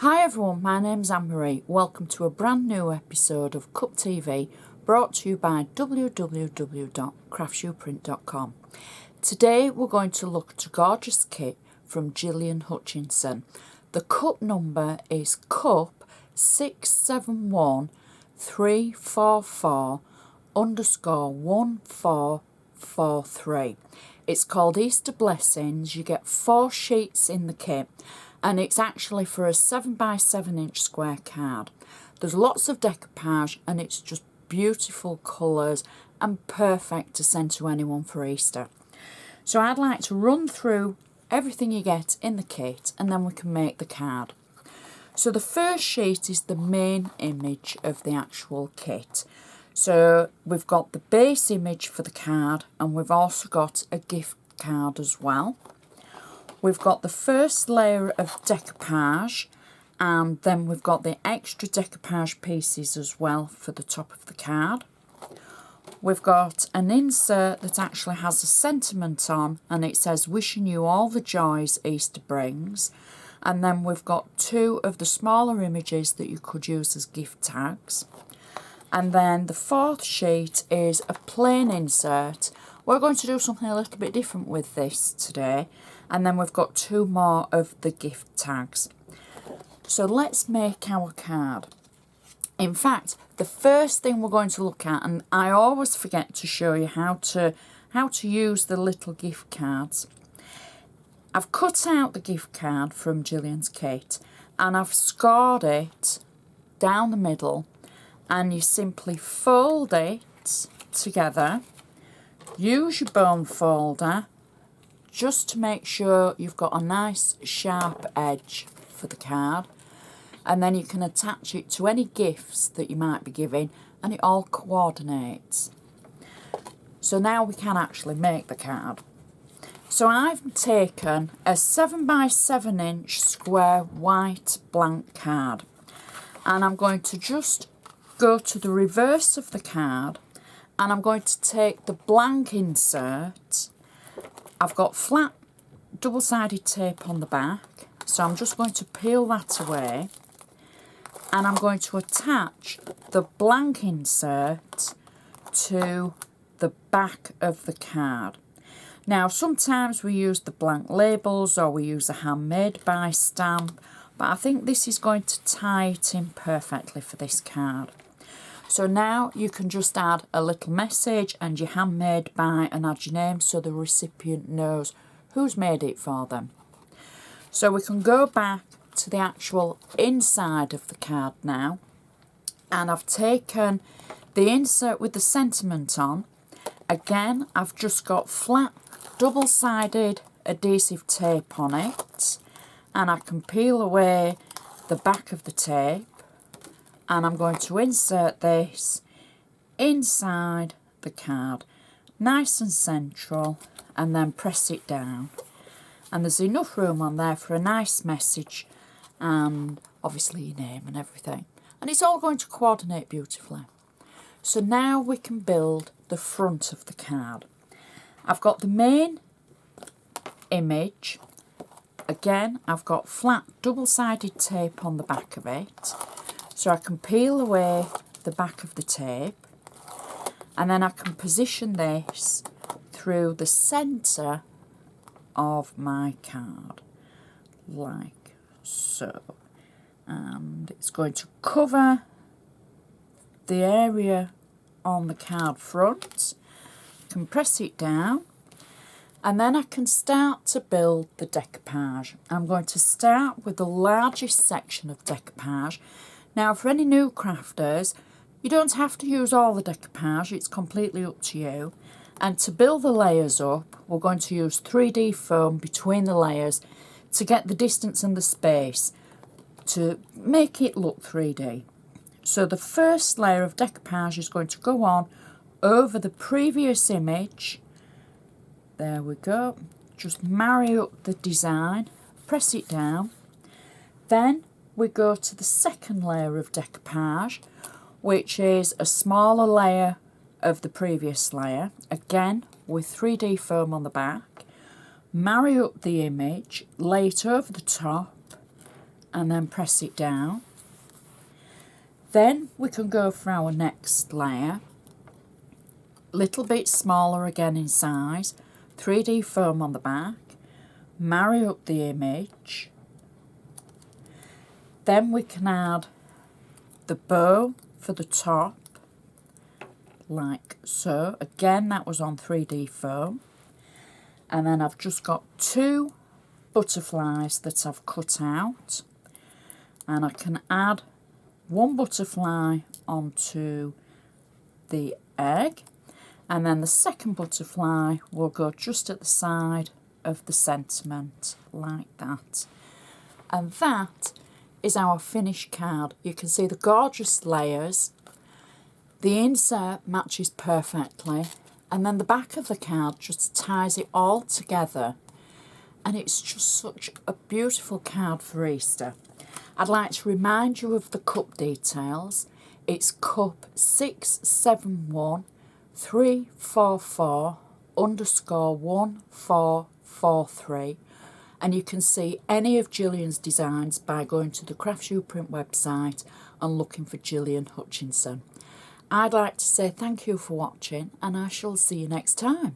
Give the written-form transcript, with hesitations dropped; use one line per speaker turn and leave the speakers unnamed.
Hi everyone, my name's Anne-Marie. Welcome to a brand new episode of Cup TV brought to you by www.craftsuprint.com. Today we're going to look at a gorgeous kit from Gillian Hutchinson. The cup number is Cup 671344_1443. It's called Easter Blessings. You get 4 sheets in the kit, and it's actually for a 7x7 square card. There's lots of decoupage and it's just beautiful colours and perfect to send to anyone for Easter. So I'd like to run through everything you get in the kit and then we can make the card. So the first sheet is the main image of the actual kit. So we've got the base image for the card and we've also got a gift card as well. We've got the first layer of decoupage and then we've got the extra decoupage pieces as well for the top of the card. We've got an insert that actually has a sentiment on and it says wishing you all the joys Easter brings. And then we've got 2 of the smaller images that you could use as gift tags. And then the 4th sheet is a plain insert. We're going to do something a little bit different with this today. And then we've got 2 more of the gift tags. So let's make our card. In fact, the first thing we're going to look at, and I always forget to show you how to use the little gift cards. I've cut out the gift card from Gillian's kit and I've scored it down the middle, and you simply fold it together. Use your bone folder just to make sure you've got a nice sharp edge for the card, and then you can attach it to any gifts that you might be giving and it all coordinates. So now we can actually make the card. So I've taken a 7x7 square white blank card and I'm going to just go to the reverse of the card and I'm going to take the blank insert. I've got flat double-sided tape on the back, so I'm just going to peel that away and I'm going to attach the blank insert to the back of the card. Now sometimes we use the blank labels or we use a handmade by stamp, but I think this is going to tie it in perfectly for this card. So now you can just add a little message and your handmade by and add your name so the recipient knows who's made it for them. So we can go back to the actual inside of the card now, and I've taken the insert with the sentiment on. Again, I've just got flat double-sided adhesive tape on it and I can peel away the back of the tape. And I'm going to insert this inside the card, nice and central, and then press it down. And there's enough room on there for a nice message and obviously your name and everything. And it's all going to coordinate beautifully. So now we can build the front of the card. I've got the main image. Again, I've got flat double-sided tape on the back of it. So I can peel away the back of the tape and then I can position this through the centre of my card, like so. And it's going to cover the area on the card front. I can press it down and then I can start to build the decoupage. I'm going to start with the largest section of decoupage. Now, for any new crafters, you don't have to use all the decoupage, it's completely up to you. And to build the layers up, we're going to use 3D foam between the layers to get the distance and the space to make it look 3D. So the first layer of decoupage is going to go on over the previous image. There we go. Just marry up the design, press it down. Then we go to the second layer of decoupage, which is a smaller layer of the previous layer, again with 3D foam on the back. Marry up the image, lay it over the top and then press it down. Then we can go for our next layer. Little bit smaller again in size. 3D foam on the back. Marry up the image. Then we can add the bow for the top, like so. Again, that was on 3D foam. And then I've just got 2 butterflies that I've cut out. And I can add 1 butterfly onto the egg. And then the second butterfly will go just at the side of the sentiment, like that. And that is our finished card. You can see the gorgeous layers. The insert matches perfectly, and then the back of the card just ties it all together, and it's just such a beautiful card for Easter. I'd like to remind you of the cup details. It's cup 671344_1443. And you can see any of Gillian's designs by going to the Craftsuprint website and looking for Gillian Hutchinson. I'd like to say thank you for watching, and I shall see you next time.